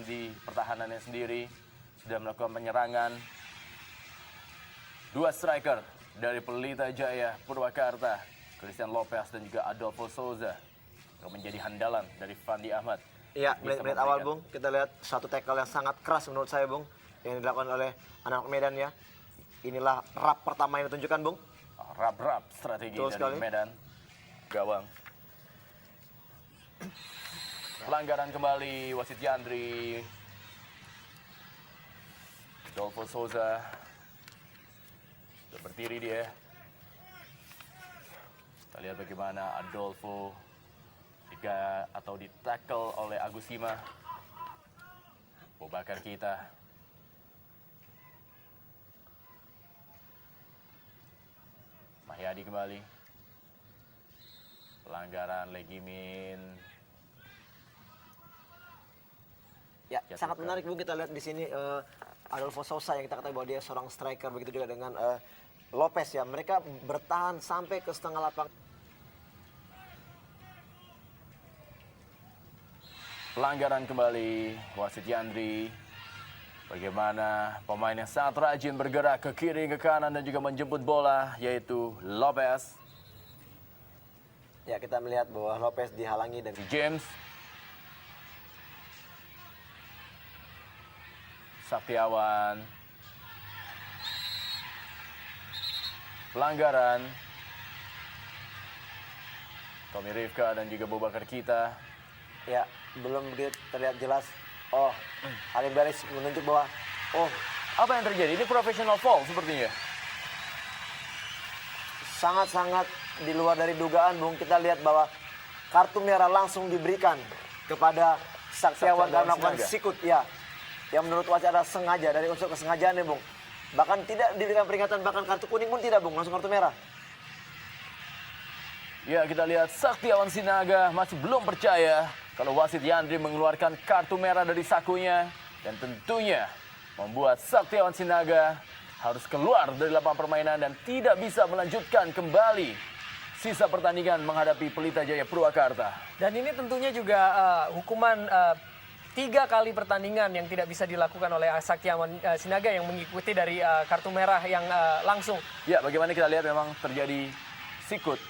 di pertahanannya sendiri. Sudah melakukan penyerangan. Dua striker dari Pelita Jaya Purwakarta, Christian Lopez dan juga Adolfo Souza, yang menjadi handalan dari Fandi Ahmad. Iya, menit awal Bung, kita lihat satu tackle yang sangat keras menurut saya Bung, yang dilakukan oleh anak Medan ya. Inilah rap pertama yang ditunjukkan Bung. Rap-rap strategi Betul dari sekali. Medan. Gawang. Pelanggaran kembali wasit Yandri. Adolfo Souza. Sudah berdiri dia. Kita lihat bagaimana Adolfo di-tackle oleh Agusima. Bakar kita. Mahyadi kembali. Pelanggaran Legimin. Ya, sangat menarik Bung, kita lihat di sini Adolfo Souza yang kita ketahui bahwa dia seorang striker, begitu juga dengan Lopez ya. Mereka bertahan sampai ke setengah lapangan. Pelanggaran kembali wasit Yandri. Bagaimana pemain yang sangat rajin bergerak ke kiri, ke kanan dan juga menjemput bola, yaitu Lopez. Ya, kita melihat bahwa Lopez dihalangi dari James. Saktiawan. Pelanggaran. Tommy Rifka dan juga Bakar kita. ya, belum begitu terlihat jelas. Oh, Ali Baris menunjuk bahwa Apa yang terjadi? Ini professional foul sepertinya. sangat-sangat di luar dari dugaan Bung. Kita lihat bahwa kartu merah langsung diberikan kepada Saktiawan karena melakukan Sinaga. sikut ya. Yang menurut wasit adalah sengaja, dari unsur kesengajaan ya Bung. Bahkan tidak diberikan peringatan, bahkan kartu kuning pun tidak Bung, langsung kartu merah. Ya, kita lihat Saktiawan Sinaga masih belum percaya kalau wasit Yandri mengeluarkan kartu merah dari sakunya. Dan tentunya membuat Saktiawan Sinaga harus keluar dari lapangan permainan dan tidak bisa melanjutkan kembali sisa pertandingan menghadapi Pelita Jaya Purwakarta. Dan ini tentunya juga hukuman 3 kali pertandingan yang tidak bisa dilakukan oleh Saktiawan Sinaga yang mengikuti dari kartu merah yang langsung. Ya, bagaimana kita lihat memang terjadi sikut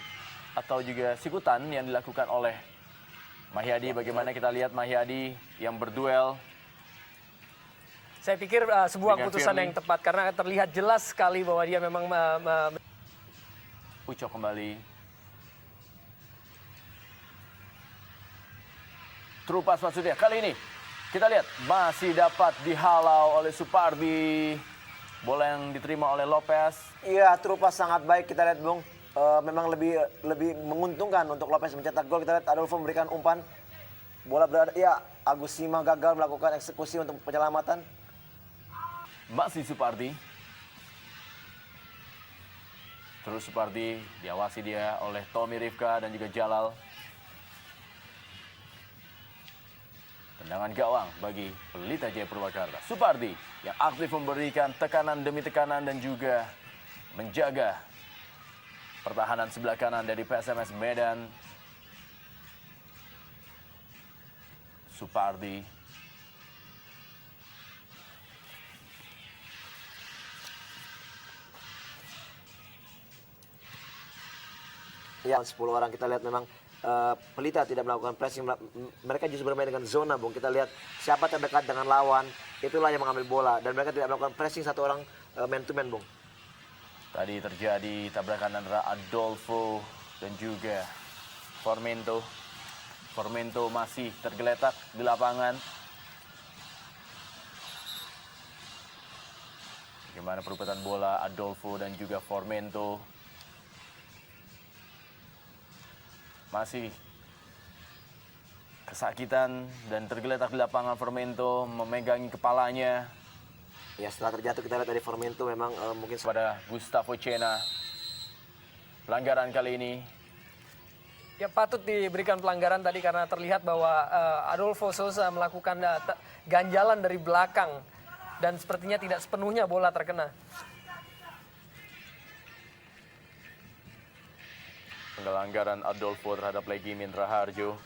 atau juga sikutan yang dilakukan oleh Mahyadi. Bagaimana kita lihat Mahyadi yang berduel. Saya pikir sebuah Dengan keputusan Firly. yang tepat karena terlihat jelas sekali bahwa dia memang Ucok kembali. Trupas maksudnya. Kali ini kita lihat masih dapat dihalau oleh Supardi. Bola yang diterima oleh Lopez. Iya, Trupas sangat baik kita lihat Bung. Memang lebih menguntungkan untuk Lopez mencetak gol. Kita lihat Adolfo memberikan umpan. Bola berada, ya Agusima gagal melakukan eksekusi untuk penyelamatan. Masih Supardi. Terus Supardi diawasi dia oleh Tommy Rifka dan juga Jalal. Tendangan gawang bagi Pelita Jaya Purwakarta. Supardi yang aktif memberikan tekanan demi tekanan dan juga menjaga pertahanan sebelah kanan dari PSMS Medan. Supardi. Ya, 10 orang kita lihat memang Pelita tidak melakukan pressing. Mereka justru bermain dengan zona, Bung. Kita lihat siapa terdekat dengan lawan, itulah yang mengambil bola. Dan mereka tidak melakukan pressing satu orang man to man, Bung. Tadi terjadi tabrakan antara Adolfo dan juga Formento. Formento masih tergeletak di lapangan. Bagaimana perebutan bola Adolfo dan juga Formento. Masih kesakitan dan tergeletak di lapangan. Formento memegangi kepalanya. Ya, setelah terjatuh kita lihat dari Formento memang mungkin Pada Gustavo Cena. Pelanggaran kali ini. ya patut diberikan pelanggaran tadi karena terlihat bahwa Adolfo Souza melakukan ganjalan dari belakang dan sepertinya tidak sepenuhnya bola terkena. Pelanggaran Adolfo terhadap Legimin Raharjo.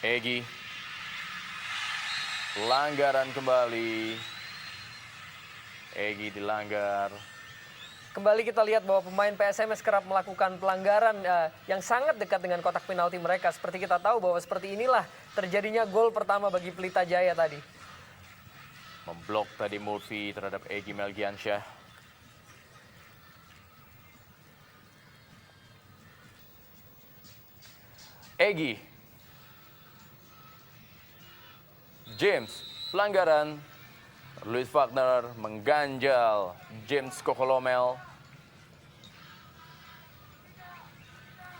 Egy. Pelanggaran kembali. Egy dilanggar. Kembali kita lihat bahwa pemain PSMS kerap melakukan pelanggaran yang sangat dekat dengan kotak penalti mereka. Seperti kita tahu bahwa seperti inilah terjadinya gol pertama bagi Pelita Jaya tadi. Memblok tadi Murphy terhadap Egy Melgiansyah. Egy. James, pelanggaran. Louis Wagner mengganjal James Kokolomel.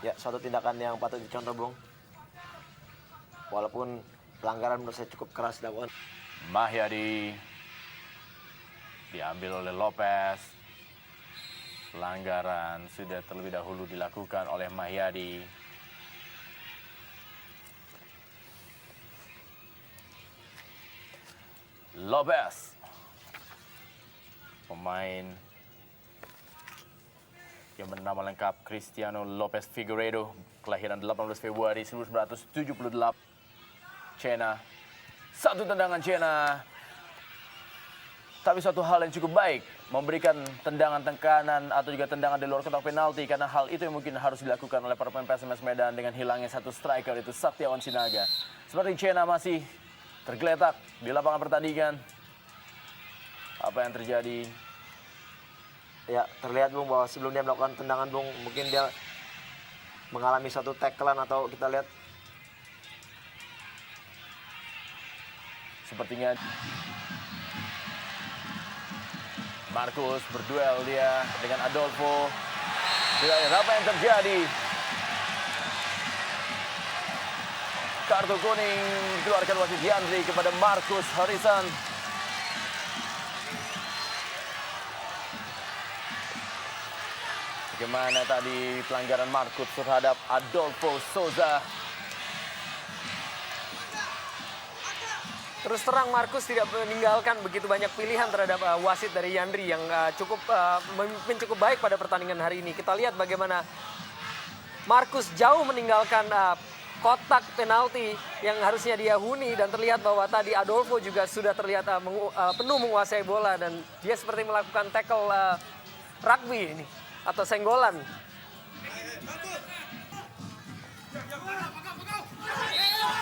Ya, suatu tindakan yang patut dicontoh, Bung. Walaupun pelanggaran menurut saya cukup keras dilakukan. Mahyadi diambil oleh Lopez. Pelanggaran sudah terlebih dahulu dilakukan oleh Mahyadi. Lopez, pemain yang bernama lengkap Cristiano Lopez Figueiredo, kelahiran 18 Februari 1978. Cena, satu tendangan Cena. Tapi suatu hal yang cukup baik, memberikan tendangan tekanan atau juga tendangan di luar kotak penalti, karena hal itu yang mungkin harus dilakukan oleh para pemain PSMS Medan dengan hilangnya satu striker, itu Saktiawan Sinaga. Seperti Cena masih tergeletak di lapangan pertandingan. Apa yang terjadi? Ya, terlihat, Bung, bahwa sebelum dia melakukan tendangan, Bung, mungkin dia mengalami satu tackle atau kita lihat sepertinya Marcus berduel dia dengan Adolfo. Kita lihat apa yang terjadi. Kartu kuning dikeluarkan wasit Yandri kepada Marcus Harrison. Bagaimana tadi pelanggaran Marcus terhadap Adolfo Souza. Terus terang Marcus tidak meninggalkan begitu banyak pilihan terhadap wasit dari Yandri yang cukup memimpin cukup baik pada pertandingan hari ini. Kita lihat bagaimana Marcus jauh meninggalkan kotak penalti yang harusnya dia huni, dan terlihat bahwa tadi Adolfo juga sudah terlihat penuh menguasai bola, dan dia seperti melakukan tackle rugby ini atau senggolan.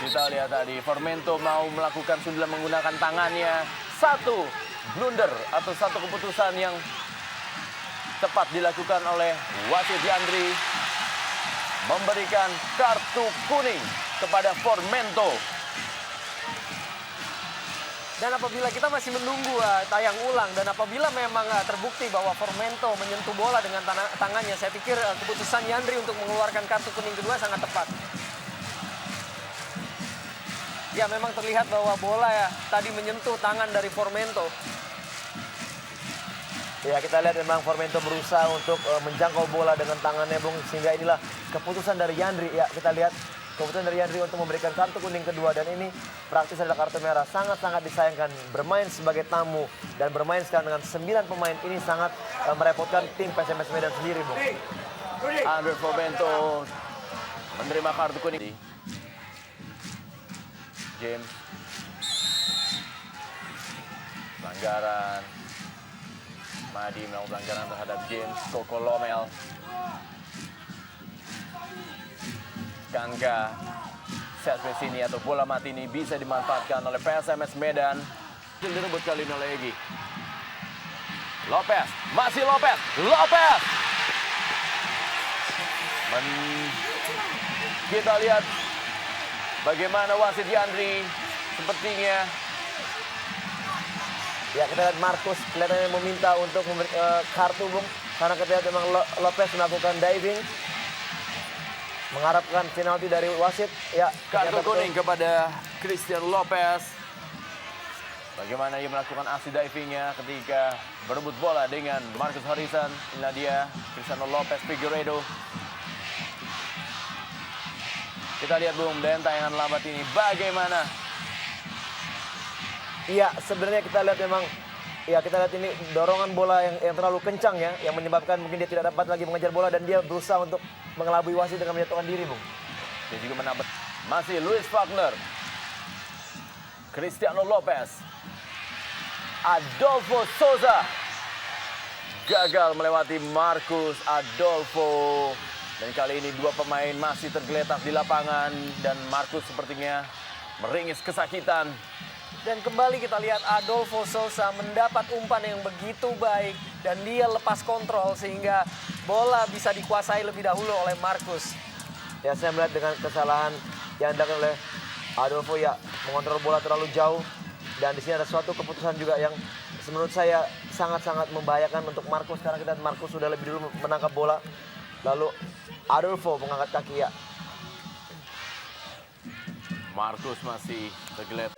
Kita lihat tadi Formento mau melakukan sundulan menggunakan tangannya. Satu blunder atau satu keputusan yang tepat dilakukan oleh wasit Yandri, memberikan kartu kuning kepada Formento. Dan apabila kita masih menunggu tayang ulang, dan apabila memang terbukti bahwa Formento menyentuh bola dengan tangannya, saya pikir keputusan Yandri untuk mengeluarkan kartu kuning kedua sangat tepat. Ya, memang terlihat bahwa bola tadi menyentuh tangan dari Formento. ya, kita lihat memang Formento berusaha untuk menjangkau bola dengan tangannya, Bung, sehingga inilah keputusan dari Yandri. Ya, kita lihat keputusan dari Yandri untuk memberikan kartu kuning kedua, dan ini praktis adalah kartu merah. Sangat-sangat disayangkan, bermain sebagai tamu dan bermain sekarang dengan 9 pemain ini sangat merepotkan tim PSMS Medan sendiri, Bung. Andre Formento menerima kartu kuning. James, pelanggaran. Madi melakukan pelanggaran terhadap James Kokolomel. Kangka set piece ini atau bola mati ini bisa dimanfaatkan oleh PSMS Medan. Direbut kali ini oleh Egy. Lopez, masih Lopez, Lopez. Kita lihat bagaimana wasit Yandri sepertinya. Ya, kita lihat Marcus kelihatannya meminta untuk memberi kartu, Bung, karena kita lihat memang Lopez melakukan diving, mengharapkan penalti dari wasit. Ya, Kartu ternyata kuning betul. kepada Christian Lopez. Bagaimana ia melakukan aksi divingnya ketika berebut bola dengan Marcus Harrison. Inilah dia, Cristiano Lopez Figueiredo. Kita lihat, Bung, dan tayangan lambat ini bagaimana. Iya, sebenarnya kita lihat memang, ya, kita lihat ini dorongan bola yang terlalu kencang, ya, yang menyebabkan mungkin dia tidak dapat lagi mengejar bola, dan dia berusaha untuk mengelabui wasit dengan menjatuhkan diri, Bung. Dia juga menabrak Masih Luis Wagner. Cristiano Lopez. Adolfo Souza. Gagal melewati Marcus Adolfo. Dan kali ini dua pemain masih tergeletak di lapangan. Dan Marcus sepertinya meringis kesakitan. Dan kembali kita lihat Adolfo Souza mendapat umpan yang begitu baik dan dia lepas kontrol sehingga bola bisa dikuasai lebih dahulu oleh Marcus. Ya, saya melihat dengan kesalahan yang dilakukan oleh Adolfo ya, mengontrol bola terlalu jauh, dan di sini ada suatu keputusan juga yang menurut saya sangat-sangat membahayakan untuk Marcus, karena kita lihat Marcus sudah lebih dulu menangkap bola, lalu Adolfo mengangkat kaki ya. Marcus masih tergeletak.